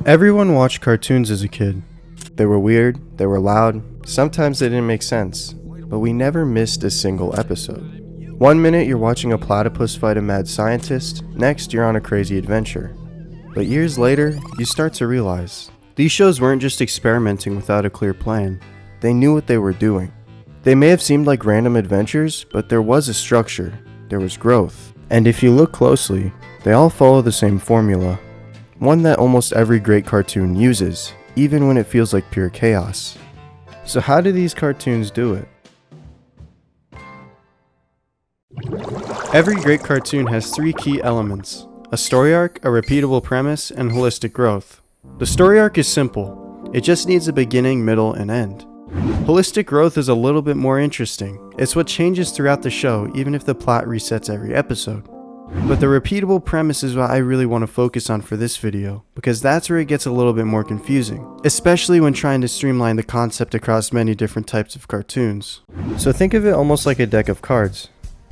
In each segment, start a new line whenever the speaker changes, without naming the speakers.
Everyone watched cartoons as a kid. They were weird, they were loud, sometimes they didn't make sense, but we never missed a single episode. One minute you're watching a platypus fight a mad scientist, next you're on a crazy adventure. But years later, you start to realize, these shows weren't just experimenting without a clear plan. They knew what they were doing. They may have seemed like random adventures, but there was a structure, there was growth. And if you look closely, they all follow the same formula. One that almost every great cartoon uses, even when it feels like pure chaos. So how do these cartoons do it? Every great cartoon has three key elements: a story arc, a repeatable premise, and holistic growth. The story arc is simple. It just needs a beginning, middle, and end. Holistic growth is a little bit more interesting. It's what changes throughout the show, even if the plot resets every episode. But the repeatable premise is what I really want to focus on for this video, because that's where it gets a little bit more confusing, especially when trying to streamline the concept across many different types of cartoons. So think of it almost like a deck of cards.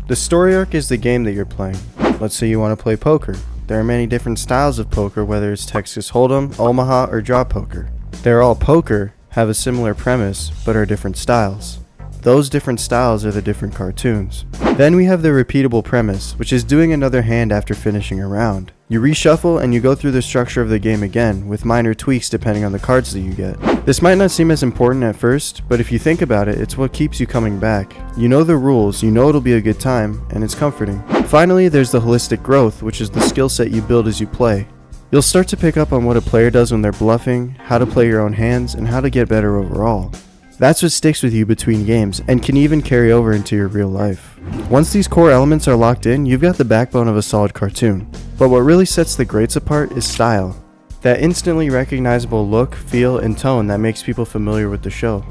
The story arc is the game that you're playing. Let's say you want to play poker. There are many different styles of poker, whether it's Texas Hold'em, Omaha, or draw poker. They're all poker, have a similar premise, but are different styles. Those different styles are the different cartoons. Then we have the repeatable premise, which is doing another hand after finishing a round. You reshuffle and you go through the structure of the game again, with minor tweaks depending on the cards that you get. This might not seem as important at first, but if you think about it, it's what keeps you coming back. You know the rules, you know it'll be a good time, and it's comforting. Finally, there's the holistic growth, which is the skill set you build as you play. You'll start to pick up on what a player does when they're bluffing, how to play your own hands, and how to get better overall. That's what sticks with you between games, and can even carry over into your real life. Once these core elements are locked in, you've got the backbone of a solid cartoon. But what really sets the greats apart is style. That instantly recognizable look, feel, and tone that makes people familiar with the show.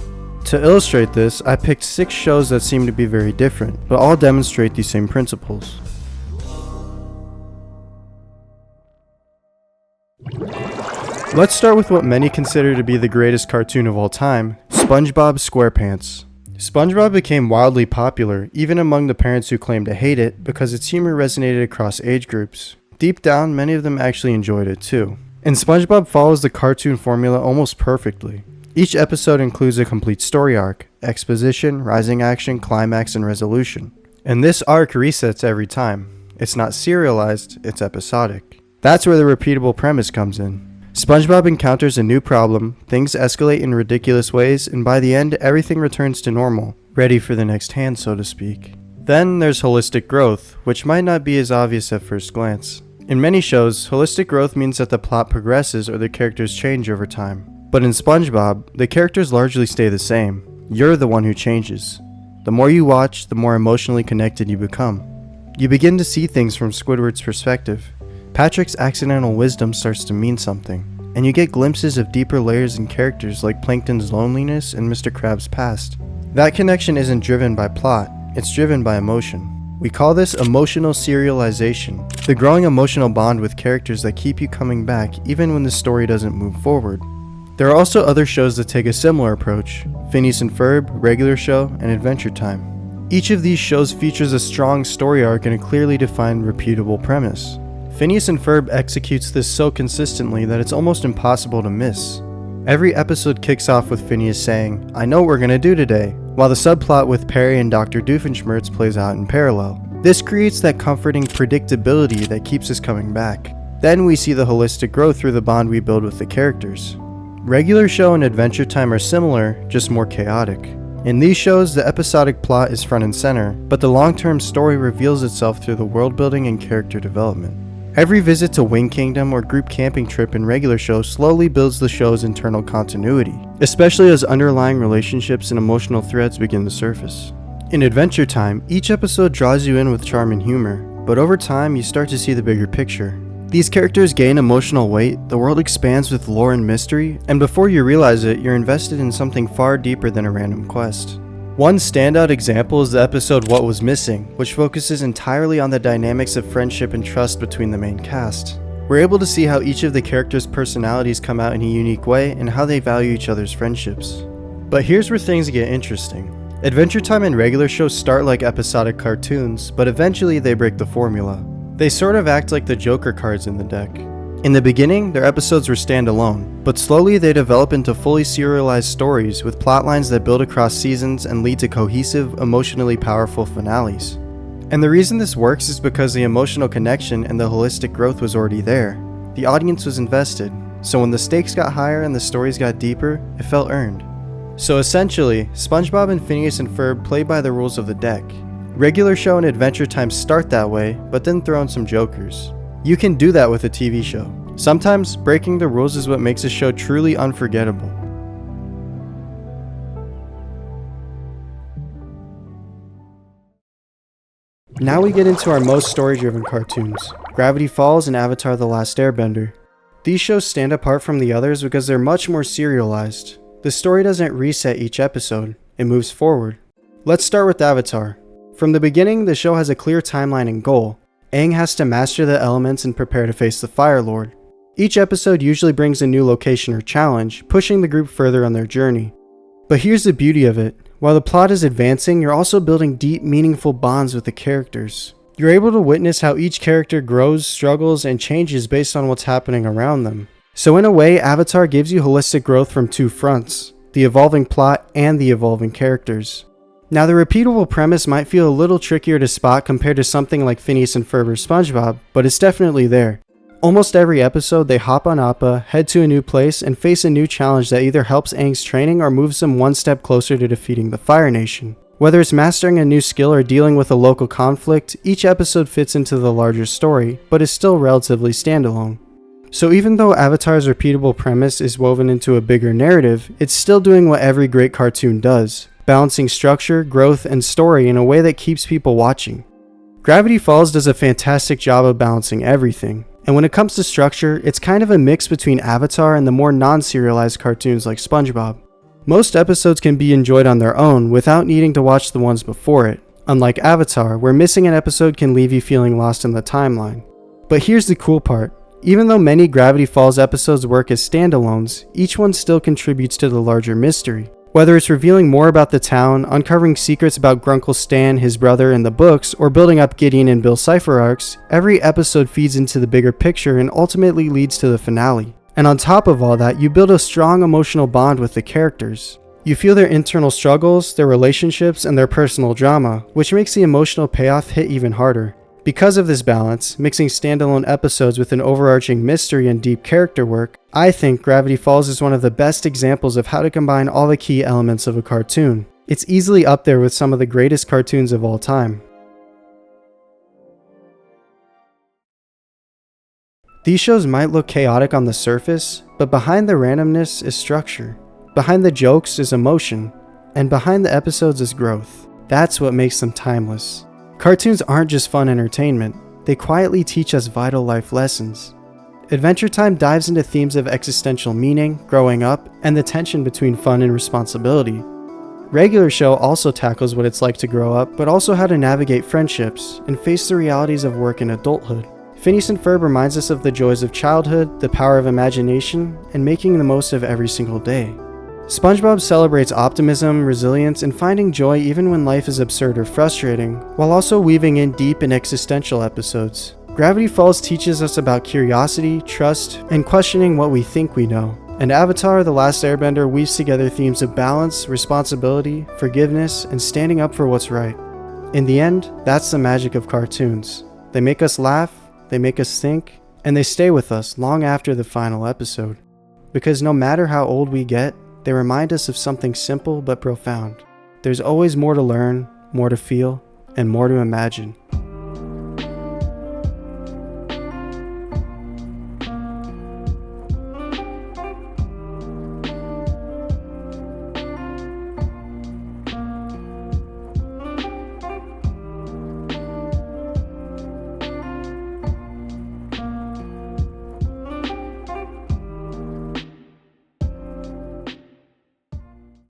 To illustrate this, I picked 6 shows that seem to be very different, but all demonstrate these same principles. Let's start with what many consider to be the greatest cartoon of all time, SpongeBob SquarePants. SpongeBob became wildly popular, even among the parents who claimed to hate it, because its humor resonated across age groups. Deep down, many of them actually enjoyed it too. And SpongeBob follows the cartoon formula almost perfectly. Each episode includes a complete story arc, exposition, rising action, climax, and resolution. And this arc resets every time. It's not serialized, it's episodic. That's where the repeatable premise comes in. SpongeBob encounters a new problem, things escalate in ridiculous ways, and by the end, everything returns to normal, ready for the next hand, so to speak. Then there's holistic growth, which might not be as obvious at first glance. In many shows, holistic growth means that the plot progresses or the characters change over time. But in SpongeBob, the characters largely stay the same. You're the one who changes. The more you watch, the more emotionally connected you become. You begin to see things from Squidward's perspective. Patrick's accidental wisdom starts to mean something, and you get glimpses of deeper layers in characters like Plankton's loneliness and Mr. Krabs' past. That connection isn't driven by plot, it's driven by emotion. We call this emotional serialization, the growing emotional bond with characters that keep you coming back even when the story doesn't move forward. There are also other shows that take a similar approach: Phineas and Ferb, Regular Show, and Adventure Time. Each of these shows features a strong story arc and a clearly defined repeatable premise. Phineas and Ferb executes this so consistently that it's almost impossible to miss. Every episode kicks off with Phineas saying, "I know what we're gonna do today," while the subplot with Perry and Dr. Doofenshmirtz plays out in parallel. This creates that comforting predictability that keeps us coming back. Then we see the holistic growth through the bond we build with the characters. Regular Show and Adventure Time are similar, just more chaotic. In these shows, the episodic plot is front and center, but the long-term story reveals itself through the world building and character development. Every visit to Wing Kingdom or group camping trip in Regular Show slowly builds the show's internal continuity, especially as underlying relationships and emotional threads begin to surface. In Adventure Time, each episode draws you in with charm and humor, but over time you start to see the bigger picture. These characters gain emotional weight, the world expands with lore and mystery, and before you realize it, you're invested in something far deeper than a random quest. One standout example is the episode What Was Missing, which focuses entirely on the dynamics of friendship and trust between the main cast. We're able to see how each of the characters' personalities come out in a unique way and how they value each other's friendships. But here's where things get interesting. Adventure Time and Regular Show start like episodic cartoons, but eventually they break the formula. They sort of act like the Joker cards in the deck. In the beginning, their episodes were standalone, but slowly they develop into fully serialized stories with plotlines that build across seasons and lead to cohesive, emotionally powerful finales. And the reason this works is because the emotional connection and the holistic growth was already there. The audience was invested, so when the stakes got higher and the stories got deeper, it felt earned. So essentially, SpongeBob and Phineas and Ferb play by the rules of the deck. Regular show and Adventure Time start that way, but then throw in some jokers. You can do that with a TV show. Sometimes, breaking the rules is what makes a show truly unforgettable. Now we get into our most story-driven cartoons, Gravity Falls and Avatar: The Last Airbender. These shows stand apart from the others because they're much more serialized. The story doesn't reset each episode, it moves forward. Let's start with Avatar. From the beginning, the show has a clear timeline and goal. Aang has to master the elements and prepare to face the Fire Lord. Each episode usually brings a new location or challenge, pushing the group further on their journey. But here's the beauty of it. While the plot is advancing, you're also building deep, meaningful bonds with the characters. You're able to witness how each character grows, struggles, and changes based on what's happening around them. So in a way, Avatar gives you holistic growth from two fronts, the evolving plot and the evolving characters. Now the repeatable premise might feel a little trickier to spot compared to something like Phineas and Ferb or SpongeBob, but it's definitely there. Almost every episode they hop on Appa, head to a new place, and face a new challenge that either helps Aang's training or moves them one step closer to defeating the Fire Nation. Whether it's mastering a new skill or dealing with a local conflict, each episode fits into the larger story, but is still relatively standalone. So even though Avatar's repeatable premise is woven into a bigger narrative, it's still doing what every great cartoon does, balancing structure, growth, and story in a way that keeps people watching. Gravity Falls does a fantastic job of balancing everything, and when it comes to structure, it's kind of a mix between Avatar and the more non-serialized cartoons like SpongeBob. Most episodes can be enjoyed on their own without needing to watch the ones before it, unlike Avatar, where missing an episode can leave you feeling lost in the timeline. But here's the cool part. Even though many Gravity Falls episodes work as standalones, each one still contributes to the larger mystery. Whether it's revealing more about the town, uncovering secrets about Grunkle Stan, his brother, and the books, or building up Gideon and Bill Cipher arcs, every episode feeds into the bigger picture and ultimately leads to the finale. And on top of all that, you build a strong emotional bond with the characters. You feel their internal struggles, their relationships, and their personal drama, which makes the emotional payoff hit even harder. Because of this balance, mixing standalone episodes with an overarching mystery and deep character work, I think Gravity Falls is one of the best examples of how to combine all the key elements of a cartoon. It's easily up there with some of the greatest cartoons of all time. These shows might look chaotic on the surface, but behind the randomness is structure. Behind the jokes is emotion, and behind the episodes is growth. That's what makes them timeless. Cartoons aren't just fun entertainment, they quietly teach us vital life lessons. Adventure Time dives into themes of existential meaning, growing up, and the tension between fun and responsibility. Regular Show also tackles what it's like to grow up, but also how to navigate friendships and face the realities of work and adulthood. Phineas and Ferb reminds us of the joys of childhood, the power of imagination, and making the most of every single day. SpongeBob celebrates optimism, resilience, and finding joy even when life is absurd or frustrating, while also weaving in deep and existential episodes. Gravity Falls teaches us about curiosity, trust, and questioning what we think we know. And Avatar: The Last Airbender weaves together themes of balance, responsibility, forgiveness, and standing up for what's right. In the end, that's the magic of cartoons. They make us laugh, they make us think, and they stay with us long after the final episode. Because no matter how old we get, they remind us of something simple but profound. There's always more to learn, more to feel, and more to imagine.